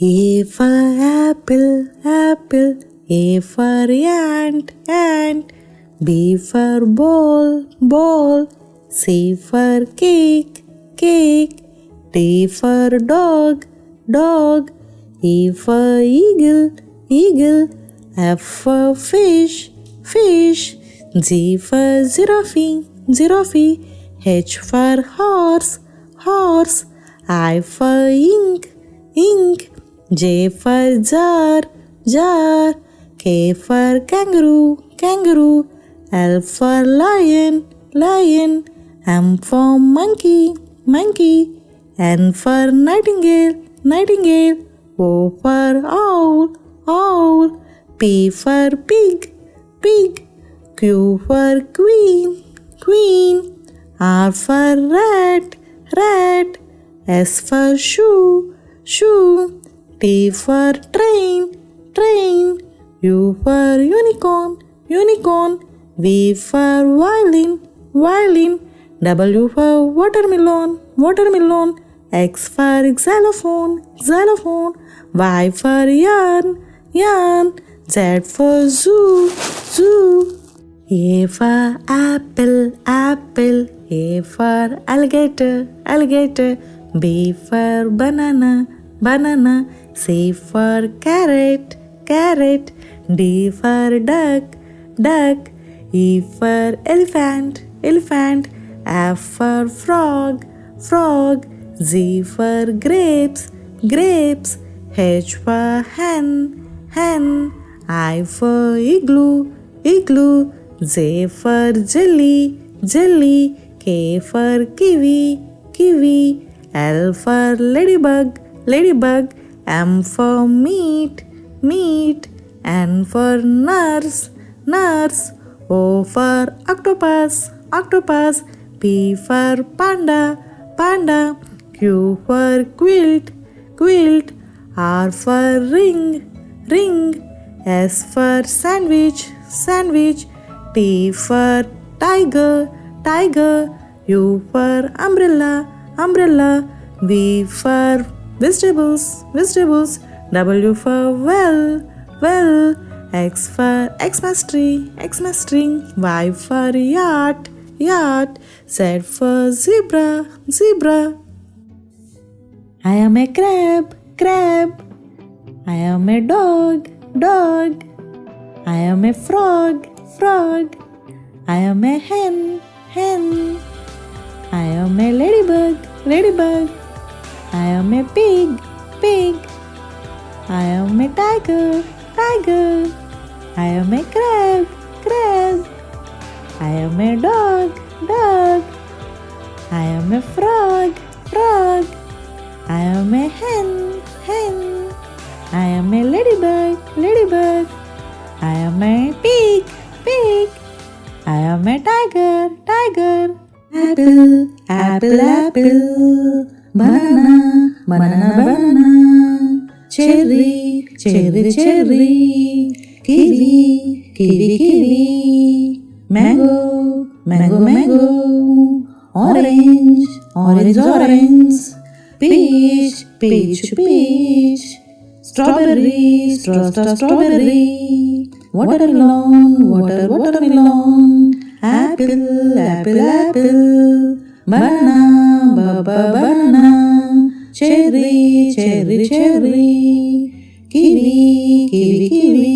A for apple, apple. A for ant, ant. B for ball, ball. C for cake, cake. D for dog, dog. E for eagle, eagle. F for fish, fish. G for giraffe, giraffe. H for horse, horse. I for ink, ink. J for jar, jar. K for kangaroo, kangaroo. L for lion, lion. M for monkey, monkey. N for nightingale, nightingale. O for owl, owl. P for pig, pig. Q for queen, queen. R for rat, rat. S for shoe, shoe. T for train, train. U for unicorn, unicorn. V for violin, violin. W for watermelon, watermelon. X for xylophone, xylophone. Y for yarn, yarn. Z for zoo, zoo. A for apple, apple. A for alligator, alligator. B for banana, banana. C for carrot, carrot. D for duck, duck. E for elephant, elephant. F for frog, frog. Z for grapes, grapes. H for hen, hen. I for igloo, igloo. J for jelly, jelly. K for kiwi, kiwi. L for ladybug, ladybug. M for meat, meat. N for nurse, nurse. O for octopus, octopus. P for panda, panda. Q for quilt, quilt. R for ring, ring. S for sandwich, sandwich. T for tiger, tiger. U for umbrella, umbrella. V for vegetables, vegetables. W for well, well. X for Xmas tree, Xmas tree. Y for yacht, yacht. Z for zebra, zebra. I am a crab, crab. I am a dog, dog. I am a frog, frog. I am a hen, hen. I am a ladybug, ladybug. I am a pig, pig. I am a tiger, tiger. I am a crab, crab. I am a dog, dog. I am a frog, frog. I am a hen, hen. I am a ladybug, ladybug. I am a pig, pig. I am a tiger, tiger. Apple, apple, apple. Banana, banana, banana. Cherry, cherry, cherry. Kiwi, kiwi, kiwi. Mango, mango, mango. Orange, orange, orange. Peach, peach, peach. Strawberry, strawberry. Watermelon, watermelon. Apple, apple, apple. Banana, banana. Cherry, cherry, cherry. Kiwi, kiwi, kiwi.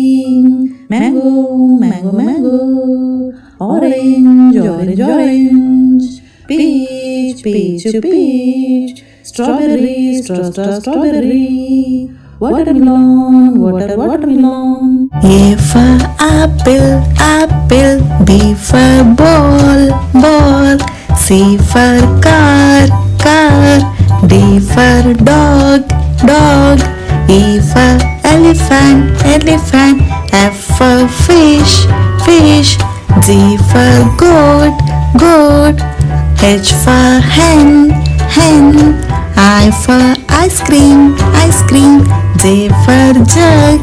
Mango, mango, mango. Orange, orange, orange. Peach, peach, peach. Strawberry, strawberry. Watermelon, watermelon. A for apple, apple. B for ball, ball. C for car, car. D for dog, dog. E for elephant, elephant. F for fish, fish. G for goat, goat. H for hen, hen. I for ice cream, ice cream. J for jug,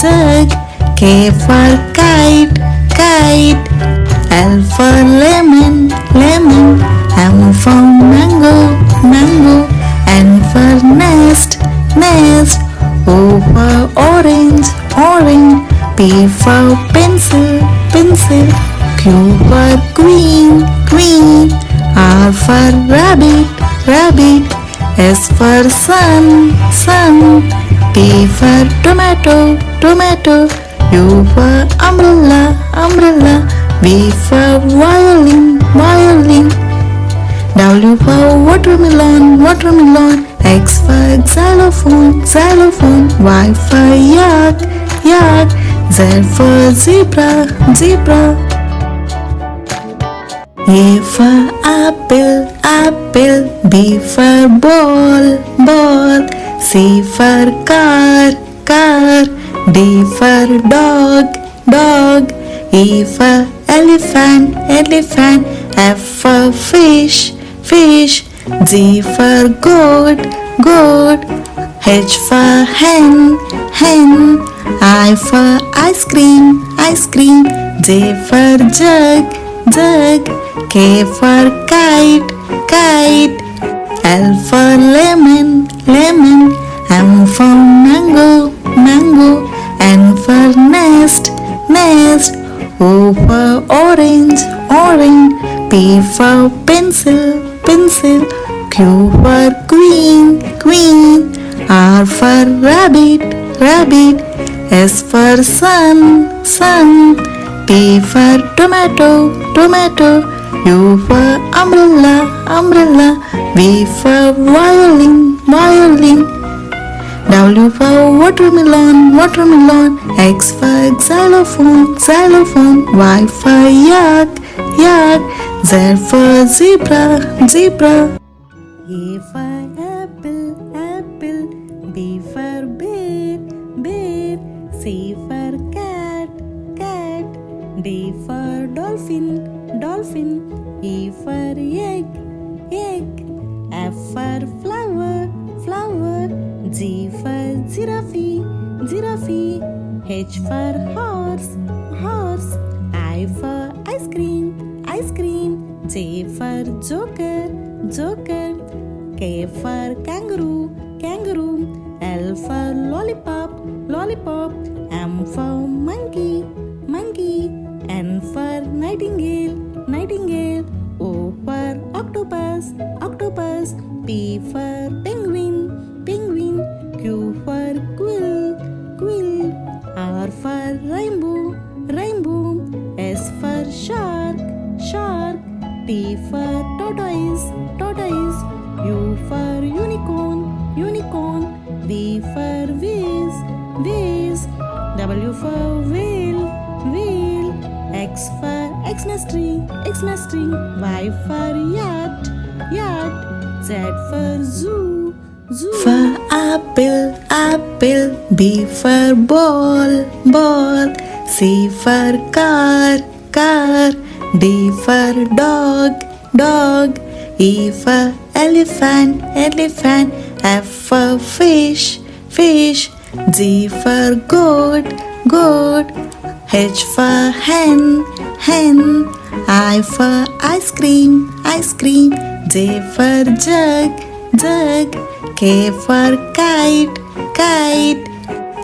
jug. K for kite, kite. L for lemon, lemon. M for mango, mango. N for nest, nest. O for orange, orange. P for pencil, pencil. Q for queen, queen. R for rabbit, rabbit. S for sun, sun. T for tomato, tomato. U for umbrella, umbrella. V for violin, violin. W for watermelon, watermelon. X for xylophone, xylophone. Y for yak, yak. Z for zebra, zebra. A for apple, apple. B for ball, ball. C for car, car. D for dog, dog. E for elephant, elephant. F for fish, fish. G for goat, goat. H for hen, hen. I for ice cream, ice cream. J for jug, jug. K for kite, kite. L for lemon, lemon. M for mango, mango. N for nest, nest. O for orange, orange. P for pencil, pencil. Q for queen, queen. R for rabbit, rabbit. S for sun, sun. T for tomato, tomato. U for umbrella, umbrella. V for violin, violin. W for watermelon, watermelon. X for xylophone, xylophone. Y for yak, yak. Z for zebra, zebra. A for apple, apple. B for bear, bear. C for cat, cat. D for dolphin, dolphin. E for egg, egg. F for flower, flower. G for giraffe, giraffe. H for horse, horse. I for ice cream, ice cream. J for joker, joker. K for kangaroo, kangaroo. L for lollipop, lollipop. M for monkey, monkey. N for nightingale, nightingale. O for octopus, octopus. P for penguin, penguin. Q for quill, quill. R for rainbow, rainbow. S for shark, shark. T for tortoise, tortoise. U for unicorn, unicorn. V for vase, vase. W for whale, whale. X for Xmas tree, Xmas tree. Y for yacht, yacht. Z for zoo, zoo. For apple, apple. B for ball, ball. C for car, car. D for dog, dog. E for elephant, elephant. F for fish, fish. G for goat, goat. H for hen, hen. I for ice cream, ice cream. J for jug, jug. K for kite, kite.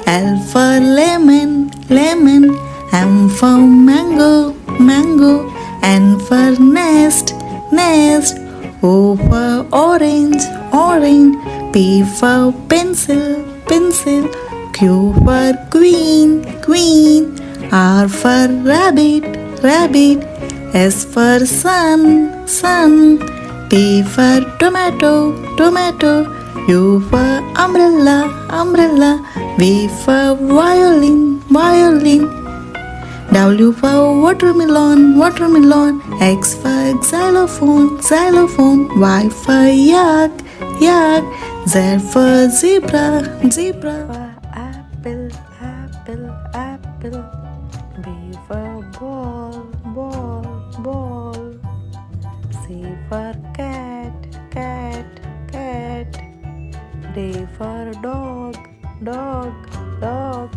L for lemon, lemon. M for mango, mango. N for nest, nest. O for orange, orange. P for pencil, pencil. Q for queen, queen. R for rabbit, rabbit. S for sun, sun. T for tomato, tomato. U for umbrella, umbrella. V for violin, violin. W for watermelon, watermelon. X for xylophone, xylophone. Y for yak, yak. Z for zebra, zebra. Apple, apple, apple. B for ball, ball, ball. C for cat, cat, cat. D for dog, dog, dog.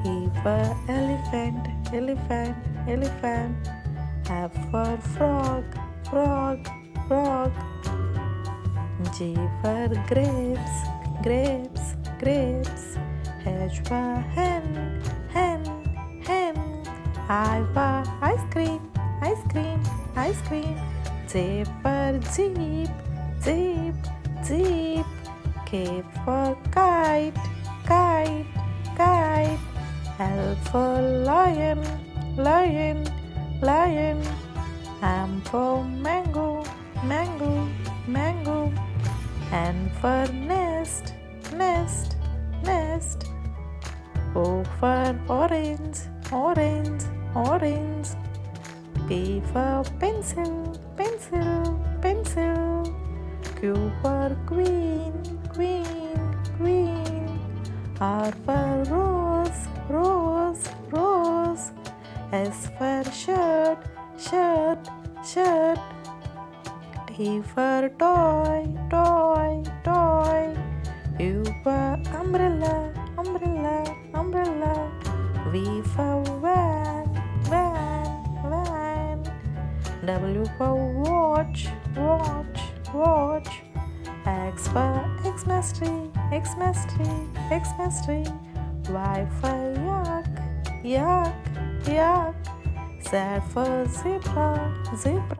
E for elephant, elephant, elephant. F for frog, frog, frog. G for grapes, grapes. grapes. H for hen, hen, hen. I for ice cream, ice cream, ice cream. J for jeep, jeep, jeep. K for kite, kite, kite. L for lion, lion, lion. M for mango, mango, mango. N for nest, nest, nest. O for orange, orange, orange. P for pencil, pencil, pencil. Q for queen, queen, queen. R for rose, rose, rose. S for shirt, shirt, shirt. T for toy, toy, toy. U for umbrella, umbrella, umbrella. V for van, van, van. W for watch, watch, watch. X for Xmas tree, Xmas tree, Xmas tree. Y for yak, yak, yak. Z for zebra, zebra.